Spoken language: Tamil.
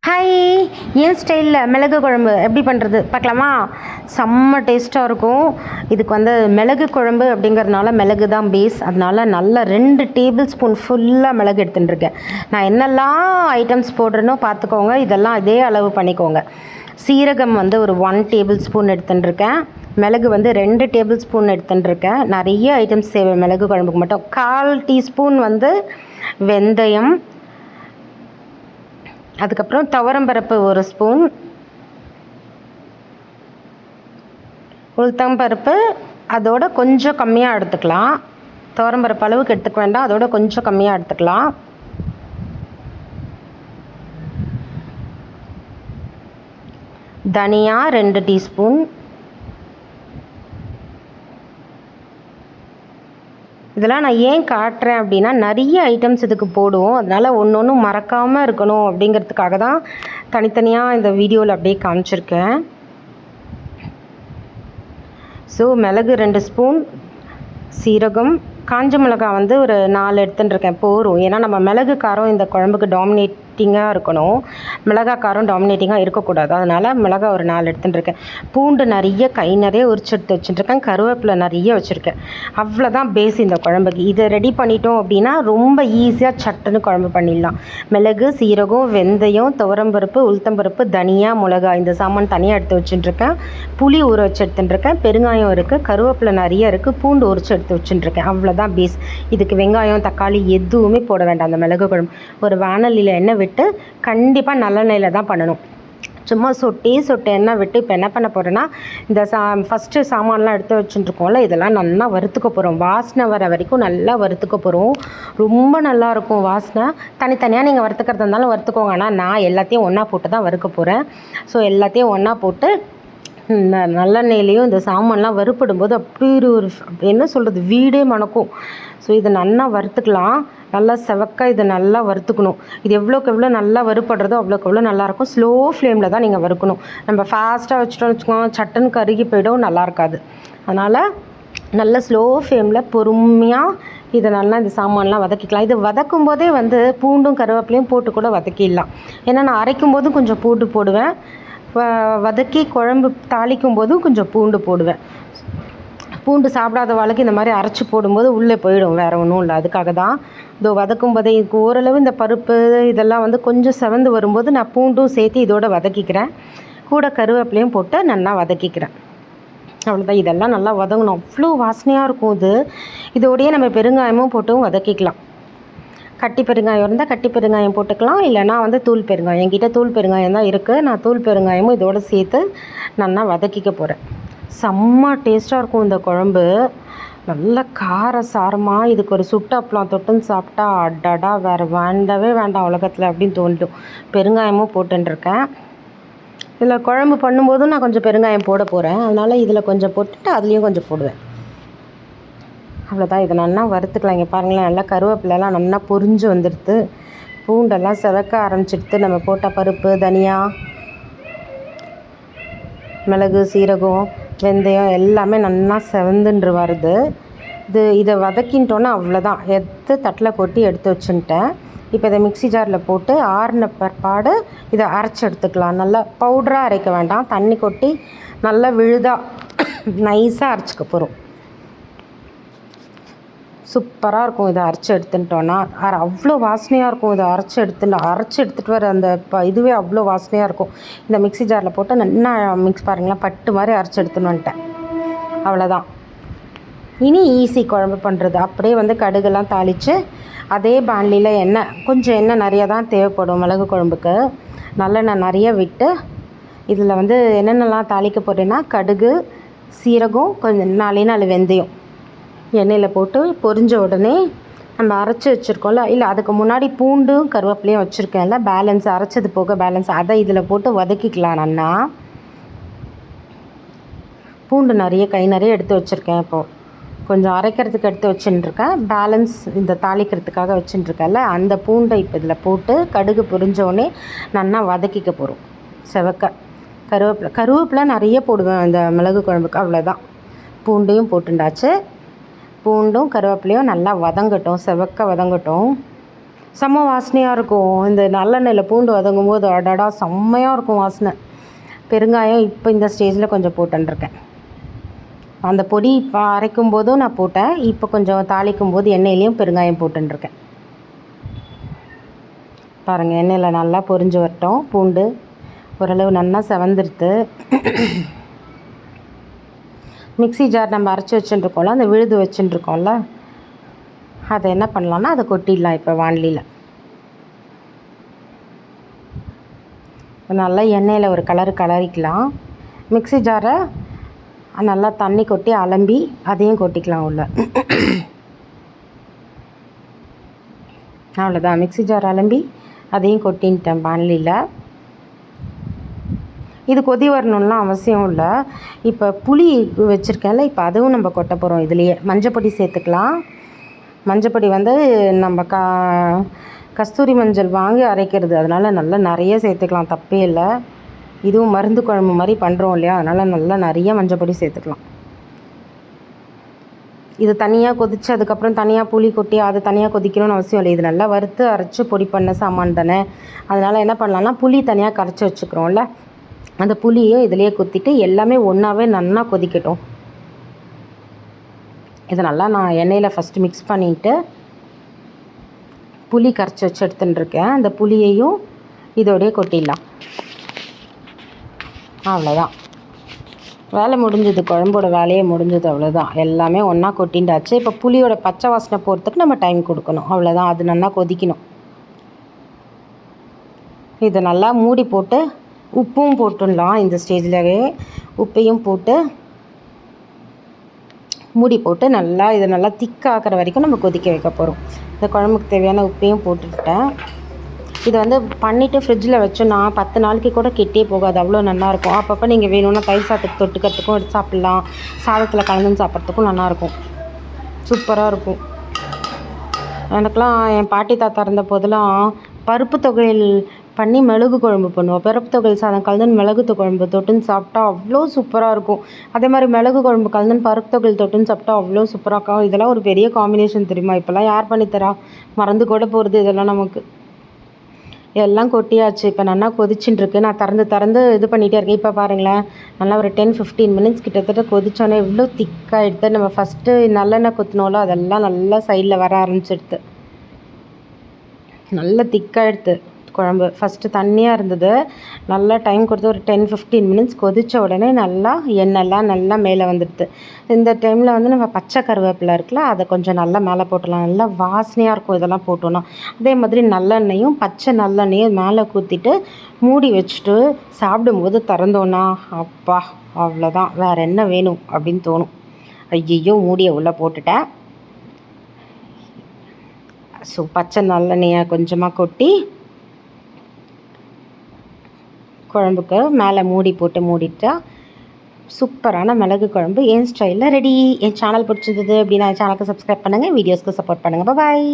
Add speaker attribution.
Speaker 1: ஹாய், என் ஸ்டைலில் மிளகு குழம்பு எப்படி பண்ணுறது பார்க்கலாமா? செம்ம டேஸ்ட்டாக இருக்கும். இதுக்கு மிளகு குழம்பு அப்படிங்கிறதுனால மிளகு தான் பேஸ். அதனால நல்லா 2 டேபிள் ஸ்பூன் ஃபுல்லாக மிளகு எடுத்துட்டுருக்கேன். நான் என்னெல்லாம் ஐட்டம்ஸ் போடுறேனோ பார்த்துக்கோங்க, இதெல்லாம் இதே அளவு பண்ணிக்கோங்க. சீரகம் ஒரு 1 டேபிள் ஸ்பூன் எடுத்துட்டுருக்கேன். மிளகு 2 டேபிள் ஸ்பூன் எடுத்துட்டுருக்கேன். நிறைய ஐட்டம்ஸ் தேவை மிளகு குழம்புக்கு மட்டும். 1/4 டீஸ்பூன் வெந்தயம், அதுக்கப்புறம் துவரம்பருப்பு 1 ஸ்பூன், உளுத்தம்பருப்பு அதோட கொஞ்சம் கம்மியாக எடுத்துக்கலாம். துவரம்பருப்பு அளவுக்கு எடுத்துக்க வேண்டாம், அதோட கொஞ்சம் கம்மியாக எடுத்துக்கலாம். தனியா 2 டீஸ்பூன். இதெல்லாம் நான் ஏன் காட்டுறேன் அப்படின்னா, நிறைய ஐட்டம்ஸ் இதுக்கு போடுவோம். அதனால் ஒன்று மறக்காமல் இருக்கணும் அப்படிங்கிறதுக்காக தான் தனித்தனியாக இந்த வீடியோவில் அப்படியே காமிச்சிருக்கேன். ஸோ மிளகு 2 ஸ்பூன், சீரகம், காஞ்ச மிளகாய் ஒரு 4 எடுத்துட்டுருக்கேன் போரும். ஏன்னா நம்ம மிளகு காரம் இந்த குழம்புக்கு டாமினேட்டிங்காக இருக்கணும், மிளகாய் காரம் டாமினேட்டிங்காக இருக்கக்கூடாது. அதனால் மிளகாய் ஒரு 4 எடுத்துட்டுருக்கேன். பூண்டு கை நிறைய உரிச்சு எடுத்து வச்சுட்டுருக்கேன். கருவேப்பிலை நிறைய வச்சுருக்கேன். அவ்வளோதான் பேஸ் இந்த குழம்புக்கு. இதை ரெடி பண்ணிட்டோம் அப்படின்னா ரொம்ப ஈஸியாக சட்டுன்னு குழம்பு பண்ணிடலாம். மிளகு, சீரகம், வெந்தயம், துவரம்பருப்பு, உளுத்தம்பருப்பு, தனியா, மிளகாய் இந்த சாமான் தனியாக எடுத்து வச்சுட்டுருக்கேன். புளி ஊற வச்சு எடுத்துட்டுருக்கேன். பெருங்காயம் இருக்குது, கருவேப்பிலை நிறைய இருக்குது, பூண்டு உரிச்சு எடுத்து வச்சுட்டுருக்கேன். அவ்வளோதான் பேஸ். இதுக்கு வெங்காயம், தக்காளி எதுவுமே போட வேண்டாம். அந்த மிளகு குழம்பு ஒரு வானலியில் எண்ணெய் விட்டு, கண்டிப்பாக நல்லெண்ணெயில் தான் பண்ணணும். சும்மா சொட்டே எண்ணெய் விட்டு இப்போ என்ன பண்ண போகிறேன்னா, இந்த ஃபஸ்ட்டு சாமான்லாம் எடுத்து வச்சுட்டுருக்கோம்ல, இதெல்லாம் நல்லா வறுத்துக்க போகிறோம். வாசனை வர வரைக்கும் நல்லா வறுத்துக்க போகிறோம். ரொம்ப நல்லாயிருக்கும் வாசனை. தனித்தனியாக நீங்கள் வறுத்துக்கிறதா இருந்தாலும் வறுத்துக்கோங்க. ஆனால் நான் எல்லாத்தையும் ஒன்றா போட்டு தான் வறுக்க போகிறேன். ஸோ எல்லாத்தையும் ஒன்றா போட்டு இந்த நல்லெண்ணெயிலையும் இந்த சாமான்லாம் வறுப்படும்போது அப்படி ஒரு என்ன சொல்கிறது, வீடே மணக்கும். ஸோ இதை நல்லா வறுத்துக்கலாம். நல்லா செவக்க இதை நல்லா வறுத்துக்கணும். இது எவ்வளோக்கு எவ்வளோ நல்லா வறுப்படுறதோ அவ்வளோக்கு எவ்வளோ நல்லாயிருக்கும். ஸ்லோ ஃப்ளேமில் தான் நீங்கள் வறுக்கணும். நம்ம ஃபாஸ்ட்டாக வச்சுக்கோங்க, சட்டுன்னு கருகி போய்டும், நல்லா இருக்காது. அதனால் நல்ல ஸ்லோ ஃப்ளேமில் பொறுமையாக இதை நல்லா இந்த சாமான்லாம் வதக்கிக்கலாம். இது வதக்கும் போதே பூண்டும் கருவேப்பிலையும் போட்டு கூட வதக்கிடலாம். ஏன்னா நான் அரைக்கும் போதும் கொஞ்சம் பூண்டு போடுவேன், வதக்கி குழம்பு தாளிக்கும் போதும் கொஞ்சம் பூண்டு போடுவேன். பூண்டு சாப்பிடாத வாழ்க்கை இந்த மாதிரி அரைச்சி போடும்போது உள்ளே போயிடும், வேறு ஒன்றும் இல்லை. அதுக்காக தான் இதோ வதக்கும் போதே ஓரளவு இந்த பருப்பு இதெல்லாம் கொஞ்சம் செவந்து வரும்போது நான் பூண்டும் சேர்த்து இதோடு வதக்கிக்கிறேன். கூட கருவேப்பிலையும் போட்டு நல்லா வதக்கிக்கிறேன். அவ்வளோதான். இதெல்லாம் நல்லா வதங்கணும். அவ்வளோ வாசனையாக இருக்கும். இதோடையே நம்ம பெருங்காயமும் போட்டும் வதக்கிக்கலாம். கட்டி பெருங்காயம் இருந்தால் கட்டி பெருங்காயம் போட்டுக்கலாம், இல்லைனா தூள் பெருங்காயம். என்கிட்ட தூள் பெருங்காயம் தான் இருக்குது. நான் தூள் பெருங்காயமும் இதோடு சேர்த்து நல்லா வதக்கிக்க போகிறேன். செம்ம டேஸ்ட்டாக இருக்கும் இந்த குழம்பு. நல்ல கார சாரமாக இதுக்கு ஒரு சுட்ட அப்பளம் தொட்டுன்னு சாப்பிட்டா அடடா வேறு வேண்டவே வேண்டாம் உலகத்தில் அப்படின்னு தோன்றும். பெருங்காயமும் போட்டுருக்கேன். இதில் குழம்பு பண்ணும்போதும் நான் கொஞ்சம் பெருங்காயம் போட போகிறேன். அதனால் இதில் கொஞ்சம் போட்டுட்டு அதுலேயும் கொஞ்சம் போடுவேன். அவ்வளோதான். இதை நல்லா வறுத்துக்கலாம். இங்கே பாருங்களேன், நல்லா கருவேப்பிலெல்லாம் நல்லா பொரிஞ்சு வந்துடுது. பூண்டெல்லாம் செவக்க ஆரம்பிச்சிடுது. நம்ம போட்ட பருப்பு, தனியா, மிளகு, சீரகம், வெந்தயம் எல்லாமே நல்லா செவந்துன்று வருது. இதை வதக்கின்ட்டோன்னா அவ்வளோதான். எடுத்து தட்டில் கொட்டி எடுத்து வச்சுட்டேன். இப்போ இதை மிக்ஸி ஜாரில் போட்டு ஆறின பிற்பாடு இதை அரைச்சி எடுத்துக்கலாம். நல்லா பவுடராக அரைக்க வேண்டாம், தண்ணி கொட்டி நல்லா விழுதாக நைஸாக அரைச்சிக்க போகிறோம். சூப்பராக இருக்கும். இதை அரைச்சி எடுத்துட்டோன்னா அவ்வளோ வாசனையாக இருக்கும். இதை அரைச்சி எடுத்துகிட்டு வர அந்த இதுவே அவ்வளோ வாசனையாக இருக்கும். இந்த மிக்ஸி ஜாரில் போட்டு நல்லா பாருங்களேன், பட்டு மாதிரி அரைச்சி எடுத்துன்னு வந்துட்டேன். அவ்வளோதான். இனி ஈஸி குழம்பு பண்ணுறது. அப்படியே கடுகெல்லாம் தாளித்து அதே பாண்லியில் கொஞ்சம் எண்ணெய் நிறையா தான் தேவைப்படும் மிளகு குழம்புக்கு. நல்லெண்ணெய் நிறைய விட்டு இதில் என்னென்னலாம் தாளிக்க போகிறேன்னா, கடுகு, சீரகம், கொஞ்சம் 4 வெந்தயம் எண்ணெயில் போட்டு பொரிஞ்ச உடனே நம்ம அரைச்சி வச்சுருக்கோம்ல, இல்லை அதுக்கு முன்னாடி பூண்டும் கருவேப்பிலையும் வச்சுருக்கேன்ல, பேலன்ஸ் அரைச்சது போக பேலன்ஸ் அதை இதில் போட்டு வதக்கிக்கலாம். நல்லா பூண்டு கை நிறைய எடுத்து வச்சுருக்கேன். இப்போது கொஞ்சம் அரைக்கிறதுக்கு எடுத்து வச்சுட்டுருக்கேன். பேலன்ஸ் இந்த தாளிக்கிறதுக்காக வச்சுட்டுருக்கேன்ல, அந்த பூண்டை இப்போ இதில் போட்டு கடுகு பொரிஞ்சோடனே நல்லா வதக்கிக்க போகிறோம். செவக்க கருவேப்பிலை நிறைய போடுவேன் இந்த மிளகு குழம்புக்கு. அவ்வளோதான். பூண்டையும் போட்டுண்டாச்சு. பூண்டும் கருவேப்பிலையும் நல்லா வதங்கட்டும், செவக்க வதங்கட்டும். செம்ம வாசனையாக இருக்கும். இந்த நல்லெண்ணெயில் பூண்டு வதங்கும் போது அடடா செம்மையாக இருக்கும் வாசனை. பெருங்காயம் இப்போ இந்த ஸ்டேஜில் கொஞ்சம் போட்டுருக்கேன். அந்த பொடி அரைக்கும் போதும் நான் போட்டேன். இப்போ கொஞ்சம் தாளிக்கும் போது எண்ணெயிலையும் பெருங்காயம் போட்டுருக்கேன். பாருங்கள், எண்ணெயில் நல்லா பொரிஞ்சு வரட்டும். பூண்டு ஓரளவு நல்லா செவந்துருது. மிக்ஸி ஜார் நம்ம அரைச்சி வச்சுட்டுருக்கோம்ல, அந்த விழுது வச்சுட்டுருக்கோம்ல, அதை என்ன பண்ணலான்னா அதை கொட்டிடலாம். இப்போ வாணலியில் நல்லா எண்ணெயில் ஒரு கலரிக்கலாம். மிக்ஸி ஜாரை நல்லா தண்ணி கொட்டி அலம்பி அதையும் கொட்டிக்கலாம் உள்ள. அவ்வளோதான், மிக்ஸி ஜார் அலம்பி அதையும் கொட்டின்ட்டேன் வாணலியில். இது கொதி வரணும்லாம் அவசியம் இல்லை. இப்போ புளி வச்சுருக்கேன்ல, இப்போ அதுவும் நம்ம கொட்ட போகிறோம். இதுலேயே மஞ்சப்பொடி சேர்த்துக்கலாம். மஞ்சப்பொடி வந்து நம்ம கஸ்தூரி மஞ்சள் வாங்கி அரைக்கிறது, அதனால் நல்லா நிறைய சேர்த்துக்கலாம், தப்பே இல்லை. இதுவும் மருந்து குழம்பு மாதிரி பண்ணுறோம் இல்லையா, அதனால் நல்லா நிறைய மஞ்சப்பொடி சேர்த்துக்கலாம். இது தனியாக கொதித்து அதுக்கப்புறம் தனியாக புளி கொட்டி அது தனியாக கொதிக்கணும்னு அவசியம் இல்லை. இது நல்லா வறுத்து அரைச்சி பொடி பண்ண சாமான் தானே. அதனால் என்ன பண்ணலான்னா புளி தனியாக கரைச்சி வச்சுக்கிறோம்ல, அந்த புளியை இதிலையே கொத்திட்டு எல்லாமே ஒன்றாவே நல்லா கொதிக்கட்டும். இதை நல்லா நான் எண்ணெயில் ஃபஸ்ட்டு மிக்ஸ் பண்ணிவிட்டு புளி கரைச்சி வச்சு எடுத்துட்டுருக்கேன். அந்த புளியையும் இதோடய கொட்டிடலாம். அவ்வளோதான், வேலை முடிஞ்சது. குழம்போட வேலையே முடிஞ்சது, அவ்வளோதான். எல்லாமே ஒன்றா கொட்டிண்டாச்சு. இப்போ புளியோட பச்சை வாசனை போகிறதுக்கு நம்ம டைம் கொடுக்கணும், அவ்வளோதான். அது நல்லா கொதிக்கணும். இதை நல்லா மூடி போட்டு உப்பும் போட்டுடலாம். இந்த ஸ்டேஜ்லவே உப்பையும் போட்டு மூடி போட்டு நல்லா இதை நல்லா திக்காகிற வரைக்கும் நம்ம கொதிக்க வைக்க போகிறோம். இந்த குழம்புக்கு தேவையான உப்பையும் போட்டுக்கிட்டேன். இதை வந்து பண்ணிவிட்டு ஃப்ரிட்ஜில் வச்சோன்னா 10 நாளைக்கு கூட கெட்டே போகாது, அவ்வளோ நல்லாயிருக்கும். அப்பப்போ நீங்கள் வேணும்னா தயிர் சாதத்துக்கு தொட்டுக்கிறதுக்கும் எடுத்து சாப்பிட்லாம், சாதத்தில் கலந்து சாப்பிட்றதுக்கும் நல்லாயிருக்கும், சூப்பராக இருக்கும். எனக்கெலாம் என் பாட்டி தாத்தா இருந்த போதெல்லாம் பருப்பு தொகையில் பண்ணி மிளகு குழம்பு பண்ணுவோம். பருப்பு தொகையில் சாதம் கலந்து மிளகு குழம்பு தொட்டுன்னு சாப்பிட்டா அவ்வளோ சூப்பராக இருக்கும். அதே மாதிரி மிளகு குழம்பு கலந்து பருப்பு தொகையில் தொட்டுன்னு சாப்பிட்டா அவ்வளோ சூப்பராக இருக்கும். இதெல்லாம் ஒரு பெரிய காம்பினேஷன் தெரியுமா? இப்போல்லாம் யார் பண்ணித்தரா? மறந்து கூட போகிறது இதெல்லாம் நமக்கு. எல்லாம் கொட்டியாச்சு. இப்போ நல்லா கொதிச்சுட்டுருக்கு. நான் திறந்து இது பண்ணிகிட்டே இருக்கேன். இப்போ பாருங்களேன், நல்லா ஒரு 10-15 மினிட்ஸ் கிட்டத்தட்ட கொதிச்சோன்னே எவ்வளோ திக்காக எடுத்து நம்ம ஃபஸ்ட்டு நல்லெண்ணெய் கொத்தினோல அதெல்லாம் நல்லா சைடில் வர ஆரம்பிச்சிடுது. நல்லா திக்காக எடுத்து குழம்பு ஃபஸ்ட்டு தண்ணியாக இருந்தது. நல்லா டைம் கொடுத்து ஒரு 10-15 மினிட்ஸ் கொதித்த உடனே நல்லா எண்ணெய்லாம் நல்லா மேலே வந்துடுது. இந்த டைமில் வந்து நம்ம பச்சை கருவேப்பிலை இருக்குல்ல, அதை கொஞ்சம் நல்லா மேலே போட்டுடலாம். நல்லா வாசனையாக இருக்கும் இதெல்லாம் போட்டோன்னா. அதே மாதிரி நல்லெண்ணெயும் பச்சை நல்லெண்ணெயும் மேலே ஊற்றிட்டு மூடி வச்சுட்டு சாப்பிடும்போது திறந்தோன்னா அப்பா அவ்வளோதான், வேறு என்ன வேணும் அப்படின்னு தோணும். ஐயோ மூடியை உள்ளே போட்டுட்டேன். ஸோ பச்சை நல்லெண்ணெயை கொஞ்சமாக கொட்டி குழம்புக்கு மேலே மூடி போட்டு மூடிட்டா சூப்பரான மிளகு குழம்பு என் ஸ்டைலில் ரெடி. என் சேனல் பிடிச்சிருந்தது அப்படின்னா என் சேனலுக்கு சப்ஸ்கிரைப் பண்ணுங்கள், வீடியோஸ்க்கு சப்போர்ட் பண்ணுங்கள். பாய்.